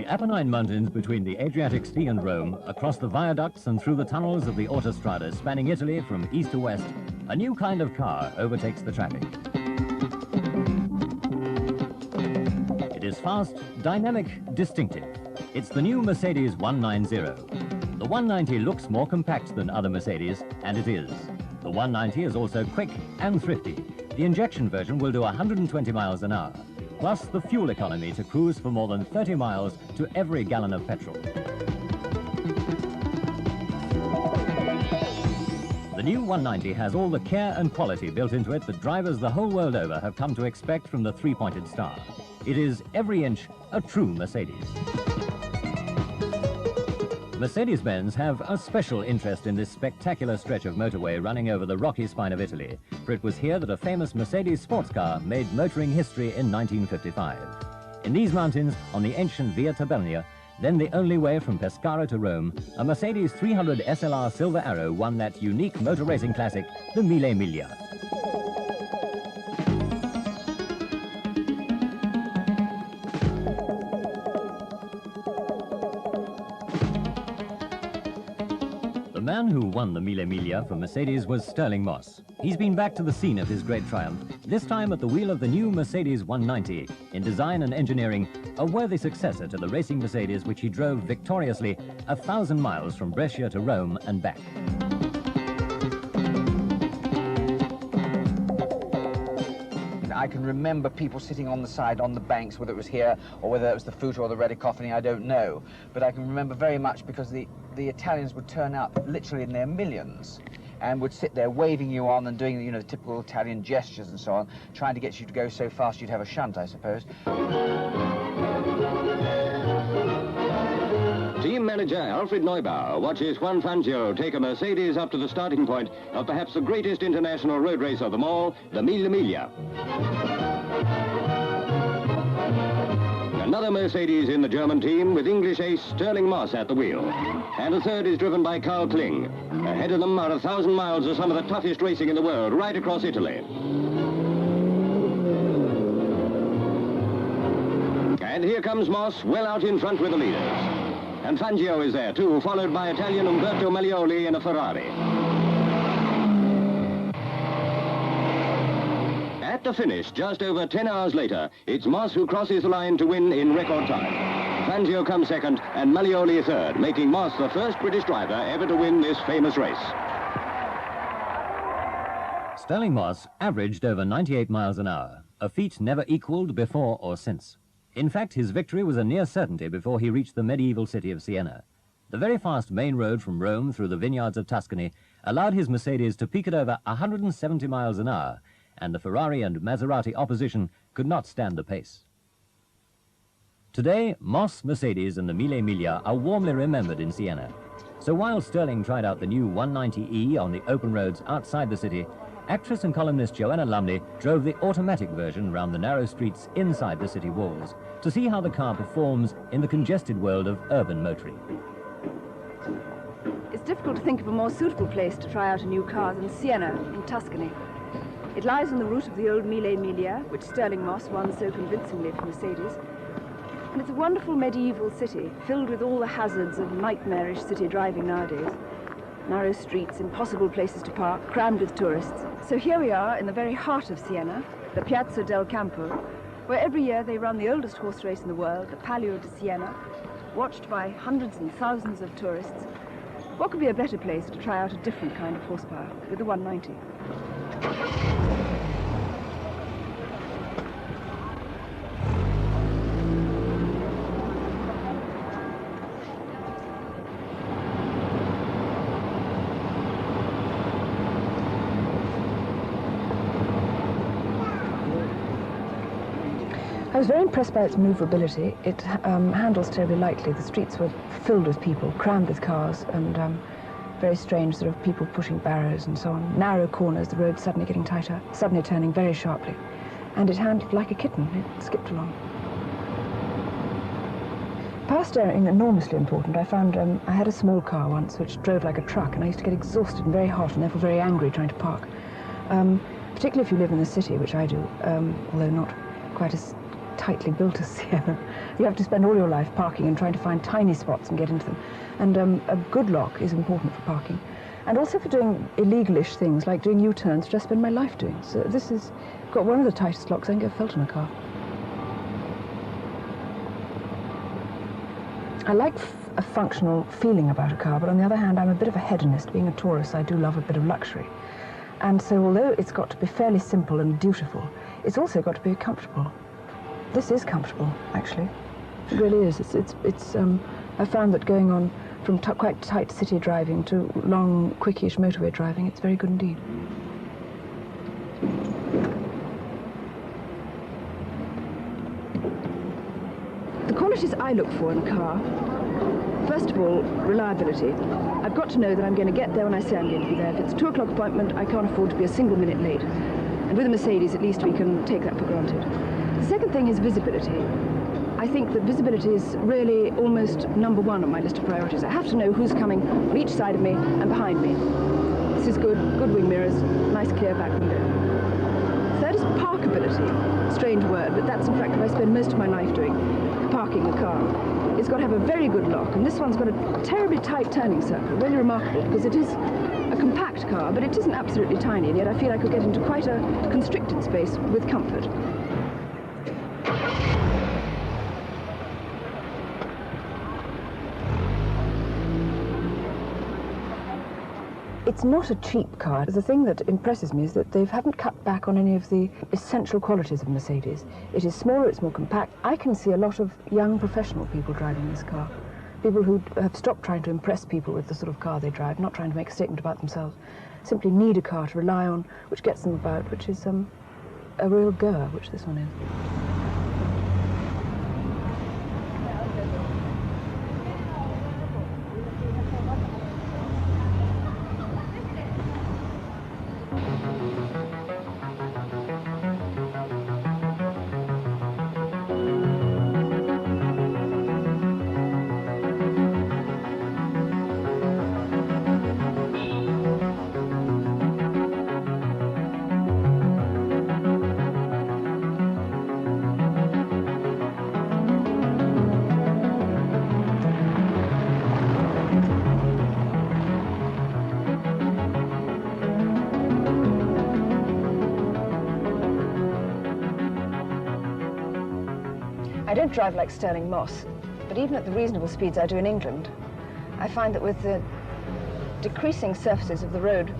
Apennine Mountains between the Adriatic Sea and Rome, across the viaducts and through the tunnels of the autostrada spanning Italy from east to west, a new kind of car overtakes the traffic. It is fast, dynamic, distinctive. It's the new Mercedes 190. The 190 looks more compact than other Mercedes, and it is. The 190 is also quick and thrifty. The injection version will do 120 miles an hour. Plus the fuel economy to cruise for more than 30 miles to every gallon of petrol. The new 190 has all the care and quality built into it that drivers the whole world over have come to expect from the three-pointed star. It is every inch a true Mercedes. Mercedes-Benz have a special interest in this spectacular stretch of motorway running over the rocky spine of Italy, for it was here that a famous Mercedes sports car made motoring history in 1955. In these mountains, on the ancient Via Tabelnia, then the only way from Pescara to Rome, a Mercedes 300 SLR Silver Arrow won that unique motor racing classic, the Mille Miglia. The man who won the Mille Miglia for Mercedes was Stirling Moss. He's been back to the scene of his great triumph, this time at the wheel of the new Mercedes 190, in design and engineering, a worthy successor to the racing Mercedes which he drove victoriously 1,000 miles from Brescia to Rome and back. I can remember people sitting on the side, on the banks, whether it was here or whether it was the Futa or the Redicofani, I don't know. But I can remember very much because the Italians would turn up literally in their millions and would sit there waving you on and doing, you know, the typical Italian gestures and so on, trying to get you to go so fast you'd have a shunt, I suppose. Team manager Alfred Neubauer watches Juan Fangio take a Mercedes up to the starting point of perhaps the greatest international road race of them all, the Mille Miglia. Another Mercedes in the German team with English ace Stirling Moss at the wheel. And a third is driven by Carl Kling. Ahead of them are 1,000 miles of some of the toughest racing in the world right across Italy. And here comes Moss well out in front with the leaders. And Fangio is there too, followed by Italian Umberto Maglioli in a Ferrari. At the finish, just over 10 hours later, it's Moss who crosses the line to win in record time. Fangio comes second and Maglioli third, making Moss the first British driver ever to win this famous race. Stirling Moss averaged over 98 miles an hour, a feat never equalled before or since. In fact, his victory was a near certainty before he reached the medieval city of Siena. The very fast main road from Rome through the vineyards of Tuscany allowed his Mercedes to peak at over 170 miles an hour, and the Ferrari and Maserati opposition could not stand the pace. Today, Moss, Mercedes and the Mille Miglia are warmly remembered in Siena. So while Stirling tried out the new 190E on the open roads outside the city, actress and columnist Joanna Lumley drove the automatic version round the narrow streets inside the city walls to see how the car performs in the congested world of urban motoring. It's difficult to think of a more suitable place to try out a new car than Siena in Tuscany. It lies on the route of the old Mille Miglia, which Stirling Moss won so convincingly for Mercedes. And it's a wonderful medieval city, filled with all the hazards of nightmarish city driving nowadays. Narrow streets, impossible places to park, crammed with tourists. So here we are in the very heart of Siena, the Piazza del Campo, where every year they run the oldest horse race in the world, the Palio di Siena, watched by hundreds and thousands of tourists. What could be a better place to try out a different kind of horsepower with the 190? I was very impressed by its maneuverability. It handles terribly lightly. The streets were filled with people, crammed with cars, and very strange sort of people pushing barrows and so on. Narrow corners, the road suddenly getting tighter, suddenly turning very sharply. And it handled like a kitten. It skipped along. Power steering, enormously important. I found I had a small car once which drove like a truck, and I used to get exhausted and very hot and therefore very angry trying to park. Particularly if you live in the city, which I do, although not quite as tightly built as Sienna. You have to spend all your life parking and trying to find tiny spots and get into them. And a good lock is important for parking. And also for doing illegalish things, like doing U-turns, which I spend my life doing. So this has got one of the tightest locks I think I've felt in a car. I like a functional feeling about a car, but on the other hand, I'm a bit of a hedonist. Being a tourist, I do love a bit of luxury. And so although it's got to be fairly simple and dutiful, it's also got to be comfortable. This is comfortable, actually. It really is. I found that going on from quite tight city driving to long, quickish motorway driving, it's very good indeed. The qualities I look for in a car, first of all, reliability. I've got to know that I'm going to get there when I say I'm going to be there. If it's a 2 o'clock appointment, I can't afford to be a single minute late. And with a Mercedes, at least we can take that for granted. The second thing is visibility. I think that visibility is really almost number one on my list of priorities. I have to know who's coming on each side of me and behind me. This is good wing mirrors, nice clear back window. Third is parkability. Strange word, but that's in fact what I spend most of my life doing, parking a car. It's got to have a very good lock, and this one's got a terribly tight turning circle, really remarkable, because it is a compact car, but it isn't absolutely tiny, and yet I feel I could get into quite a constricted space with comfort. It's not a cheap car. The thing that impresses me is that they haven't cut back on any of the essential qualities of Mercedes. It is smaller, it's more compact. I can see a lot of young professional people driving this car. People who have stopped trying to impress people with the sort of car they drive, not trying to make a statement about themselves. Simply need a car to rely on, which gets them about, which is a real gur, which this one is. I don't drive like Stirling Moss, but even at the reasonable speeds I do in England, I find that with the decreasing surfaces of the road,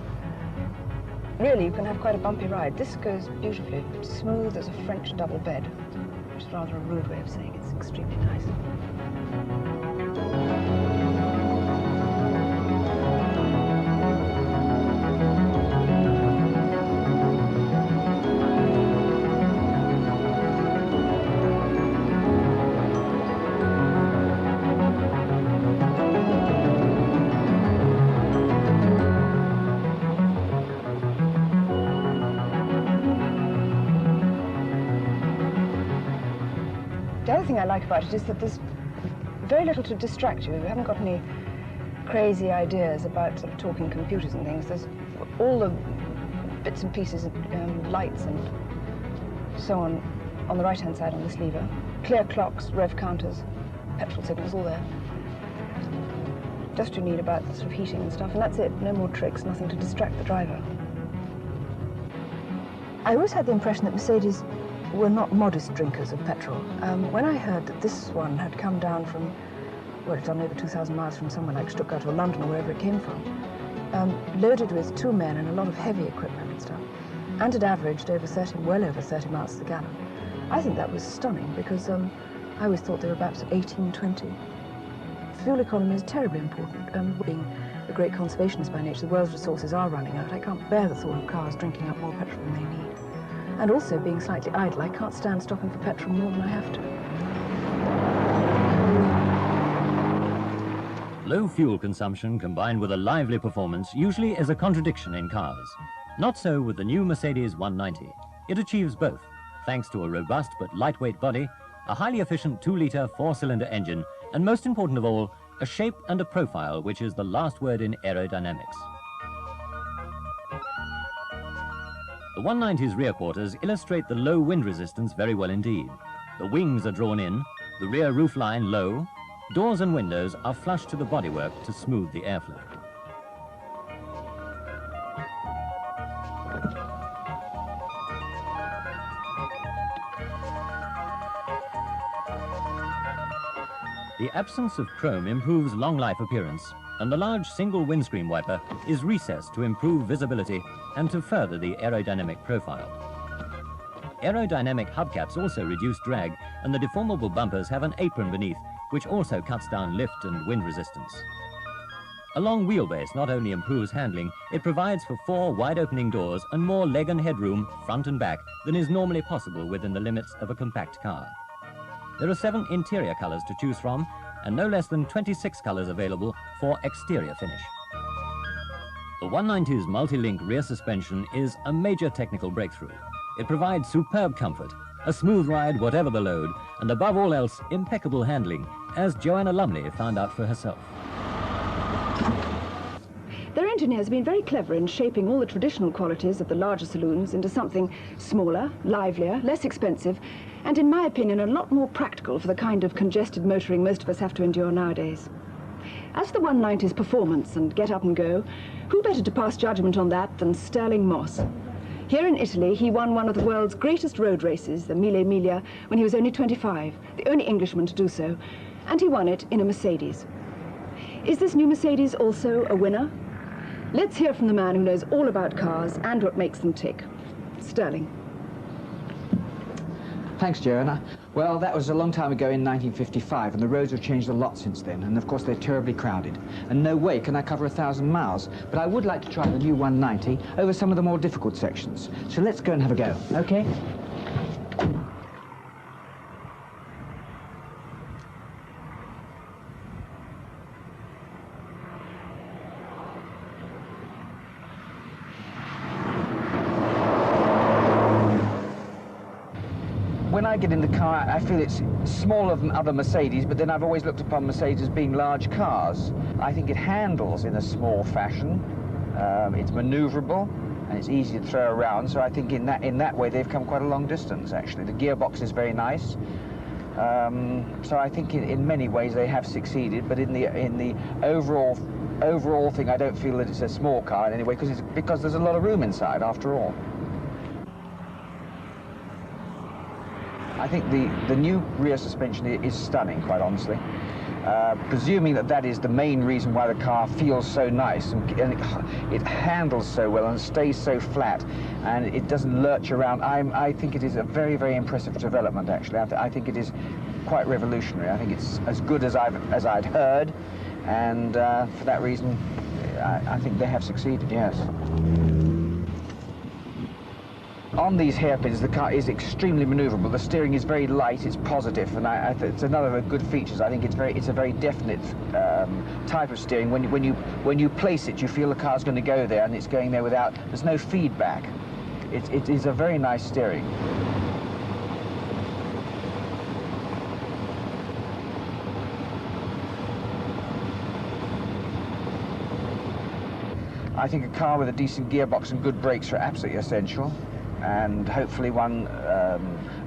really you can have quite a bumpy ride. This goes beautifully, smooth as a French double bed, which is rather a rude way of saying it's extremely nice. The other thing I like about it is that there's very little to distract you. You haven't got any crazy ideas about sort of talking computers and things. There's all the bits and pieces, lights and so on the right-hand side on this lever. Clear clocks, rev counters, petrol signals, all there. Just you need about sort of heating and stuff, and that's it. No more tricks, nothing to distract the driver. I always had the impression that Mercedes were not modest drinkers of petrol. When I heard that this one had come down from, well, it's done over 2,000 miles from somewhere like Stuttgart or London or wherever it came from, loaded with 2 men and a lot of heavy equipment and stuff, and had averaged over 30, well over 30 miles to the gallon, I think that was stunning, because I always thought they were about 18, 20. Fuel economy is terribly important. Being a great conservationist by nature, the world's resources are running out. I can't bear the thought of cars drinking up more petrol than they need. And also being slightly idle, I can't stand stopping for petrol more than I have to. Low fuel consumption combined with a lively performance usually is a contradiction in cars. Not so with the new Mercedes 190. It achieves both, thanks to a robust but lightweight body, a highly efficient 2-litre 4-cylinder engine, and most important of all, a shape and a profile which is the last word in aerodynamics. The 190's rear quarters illustrate the low wind resistance very well indeed. The wings are drawn in, the rear roofline low, doors and windows are flush to the bodywork to smooth the airflow. The absence of chrome improves long life appearance, and the large single windscreen wiper is recessed to improve visibility and to further the aerodynamic profile. Aerodynamic hubcaps also reduce drag, and the deformable bumpers have an apron beneath, which also cuts down lift and wind resistance. A long wheelbase not only improves handling, it provides for 4 wide-opening doors and more leg and headroom, front and back, than is normally possible within the limits of a compact car. There are 7 interior colors to choose from, and no less than 26 colors available for exterior finish. The 190's multi-link rear suspension is a major technical breakthrough. It provides superb comfort, a smooth ride whatever the load, and above all else, impeccable handling, as Joanna Lumley found out for herself. Their engineers have been very clever in shaping all the traditional qualities of the larger saloons into something smaller, livelier, less expensive, and in my opinion a lot more practical for the kind of congested motoring most of us have to endure nowadays. As for the 190's performance and get up and go, who better to pass judgment on that than Stirling Moss? Here in Italy, he won one of the world's greatest road races, the Mille Miglia, when he was only 25, the only Englishman to do so, and he won it in a Mercedes. Is this new Mercedes also a winner? Let's hear from the man who knows all about cars and what makes them tick. Stirling. Thanks, Joanna. Well, that was a long time ago in 1955, and the roads have changed a lot since then, and of course they're terribly crowded. And no way can I cover 1,000 miles, but I would like to try the new 190 over some of the more difficult sections. So let's go and have a go, okay? When I get in the car, I feel it's smaller than other Mercedes, but then I've always looked upon Mercedes as being large cars. I think it handles in a small fashion. It's maneuverable, and it's easy to throw around, so I think in that way they've come quite a long distance, actually. The gearbox is very nice. So I think in many ways they have succeeded, but in the overall thing, I don't feel that it's a small car in any way, because there's a lot of room inside, after all. I think the new rear suspension is stunning, quite honestly. Presuming that is the main reason why the car feels so nice, and it handles so well and stays so flat, and it doesn't lurch around. I think it is a very, very impressive development, actually. I think it is quite revolutionary. I think it's as good as I'd heard, and for that reason, I think they have succeeded, yes. On these hairpins, the car is extremely maneuverable. The steering is very light, it's positive, and it's another of the good features. I think it's a very definite type of steering. When you place it, you feel the car's going to go there, and it's going there there's no feedback. It is a very nice steering. I think a car with a decent gearbox and good brakes are absolutely essential. And hopefully one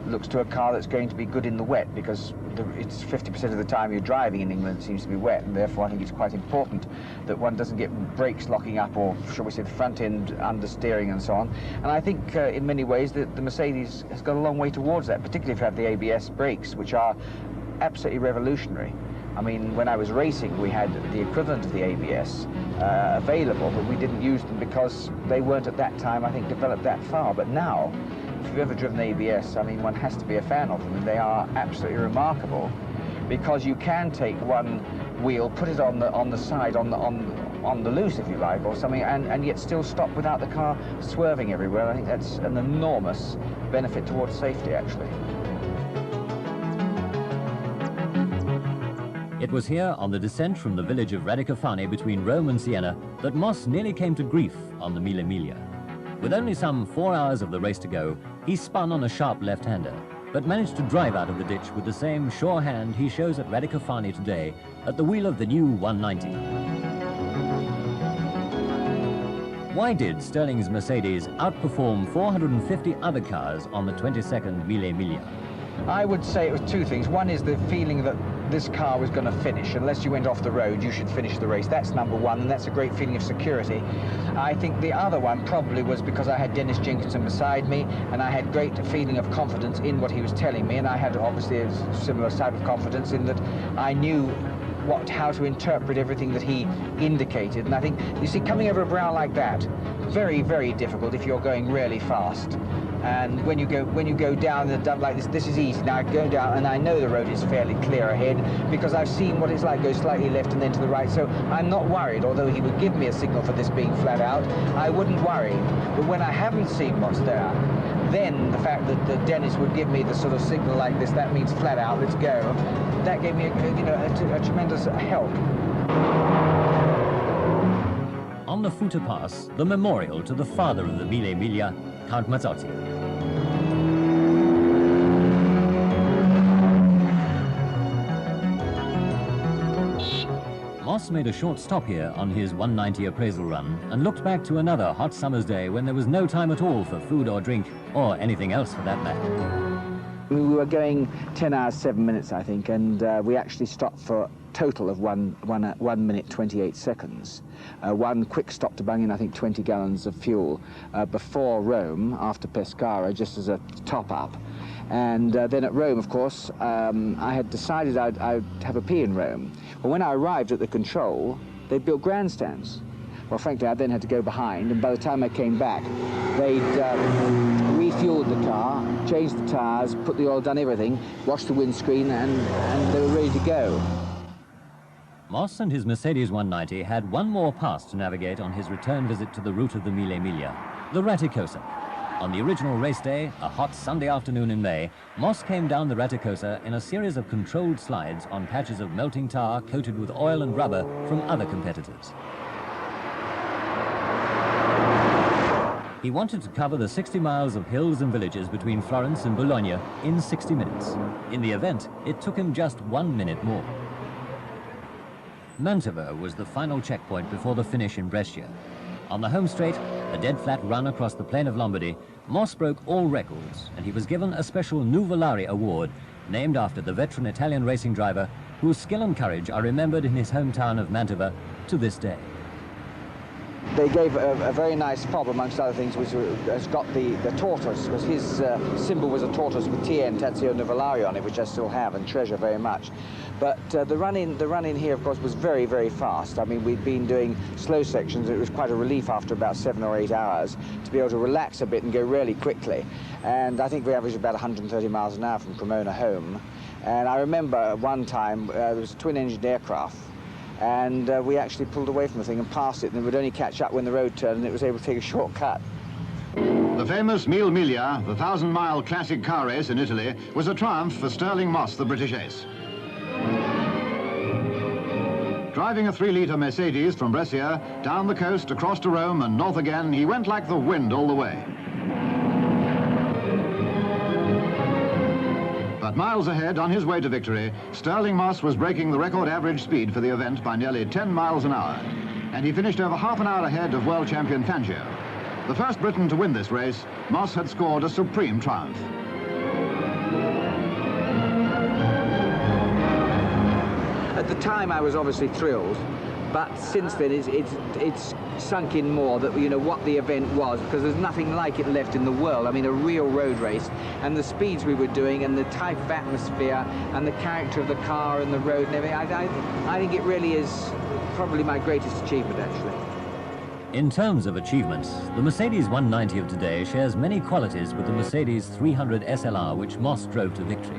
looks to a car that's going to be good in the wet, because it's 50% of the time you're driving in England it seems to be wet, and therefore I think it's quite important that one doesn't get brakes locking up, or shall we say the front end understeering and so on. And I think in many ways the Mercedes has got a long way towards that, particularly if you have the ABS brakes, which are absolutely revolutionary. I mean, when I was racing, we had the equivalent of the ABS available, but we didn't use them because they weren't at that time, I think, developed that far. But now, if you've ever driven ABS, I mean, one has to be a fan of them, and they are absolutely remarkable, because you can take one wheel, put it on the side, on the loose, if you like, or something, and yet still stop without the car swerving everywhere. I think that's an enormous benefit towards safety, actually. It was here, on the descent from the village of Radicofani between Rome and Siena, that Moss nearly came to grief on the Mille Miglia. With only some 4 hours of the race to go, he spun on a sharp left-hander, but managed to drive out of the ditch with the same sure hand he shows at Radicofani today at the wheel of the new 190. Why did Stirling's Mercedes outperform 450 other cars on the 22nd Mille Miglia? I would say it was two things. One is the feeling that this car was going to finish. Unless you went off the road, you should finish the race. That's number one, and that's a great feeling of security. I think the other one probably was because I had Dennis Jenkinson beside me, and I had great feeling of confidence in what he was telling me, and I had obviously a similar type of confidence in that I knew how to interpret everything that he indicated. And I think, you see, coming over a brow like that, very, very difficult if you're going really fast. And when you go down the dump like this is easy. Now I go down and I know the road is fairly clear ahead because I've seen what it's like, go slightly left and then to the right. So I'm not worried, although he would give me a signal for this being flat out. I wouldn't worry. But when I haven't seen what's there, then the fact that Dennis would give me the sort of signal like this, that means flat out, let's go. That gave me a tremendous help. On the Futa Pass, the memorial to the father of the Mille Miglia, Count Mazzotti. Moss made a short stop here on his 190 appraisal run and looked back to another hot summer's day when there was no time at all for food or drink, or anything else for that matter. We were going 10 hours, 7 minutes, I think, and we actually stopped for a total of 1 minute 28 seconds. One quick stop to bung in, I think, 20 gallons of fuel before Rome, after Pescara, just as a top-up. And then at Rome, of course, I had decided I'd have a pee in Rome. Well, when I arrived at the control, they built grandstands. Well, frankly, I then had to go behind, and by the time I came back, they'd refueled the car, changed the tires, put the oil, done everything, washed the windscreen, and they were ready to go. Moss and his Mercedes 190 had one more pass to navigate on his return visit to the route of the Mille Miglia, the Raticosa. On the original race day, a hot Sunday afternoon in May, Moss came down the Raticosa in a series of controlled slides on patches of melting tar coated with oil and rubber from other competitors. He wanted to cover the 60 miles of hills and villages between Florence and Bologna in 60 minutes. In the event, it took him just 1 minute more. Mantova was the final checkpoint before the finish in Brescia. On the home straight, a dead-flat run across the plain of Lombardy, Moss broke all records, and he was given a special Nuvolari award, named after the veteran Italian racing driver whose skill and courage are remembered in his hometown of Mantova to this day. They gave a very nice fob, amongst other things, which has got the tortoise, because his symbol was a tortoise with TN Tazio Nuvolari on it, which I still have and treasure very much. But the run-in here, of course, was very, very fast. I mean, we'd been doing slow sections. It was quite a relief after about 7 or 8 hours to be able to relax a bit and go really quickly. And I think we averaged about 130 miles an hour from Cremona home. And I remember one time there was a twin-engined aircraft, and we actually pulled away from the thing and passed it, and it would only catch up when the road turned, and it was able to take a shortcut. The famous Mille Miglia, the 1,000-mile classic car race in Italy, was a triumph for Stirling Moss, the British ace. Driving a 3-litre Mercedes from Brescia, down the coast, across to Rome and north again, he went like the wind all the way. But miles ahead, on his way to victory, Stirling Moss was breaking the record average speed for the event by nearly 10 miles an hour. And he finished over half an hour ahead of world champion Fangio. The first Briton to win this race, Moss had scored a supreme triumph. At the time, I was obviously thrilled, but since then it's sunk in more that, you know, what the event was, because there's nothing like it left in the world. I mean, a real road race, and the speeds we were doing, and the type of atmosphere, and the character of the car and the road and everything. I think it really is probably my greatest achievement, actually. In terms of achievements, the Mercedes 190 of today shares many qualities with the Mercedes 300 SLR which Moss drove to victory.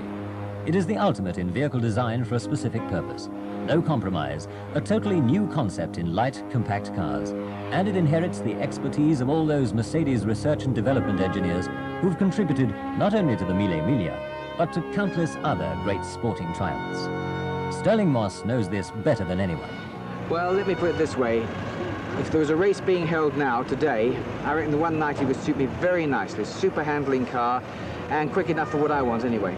It is the ultimate in vehicle design for a specific purpose. No compromise, a totally new concept in light, compact cars. And it inherits the expertise of all those Mercedes research and development engineers who've contributed not only to the Mille Miglia, but to countless other great sporting triumphs. Stirling Moss knows this better than anyone. Well, let me put it this way. If there was a race being held now, today, I reckon the 190 would suit me very nicely. Super handling car, and quick enough for what I want anyway.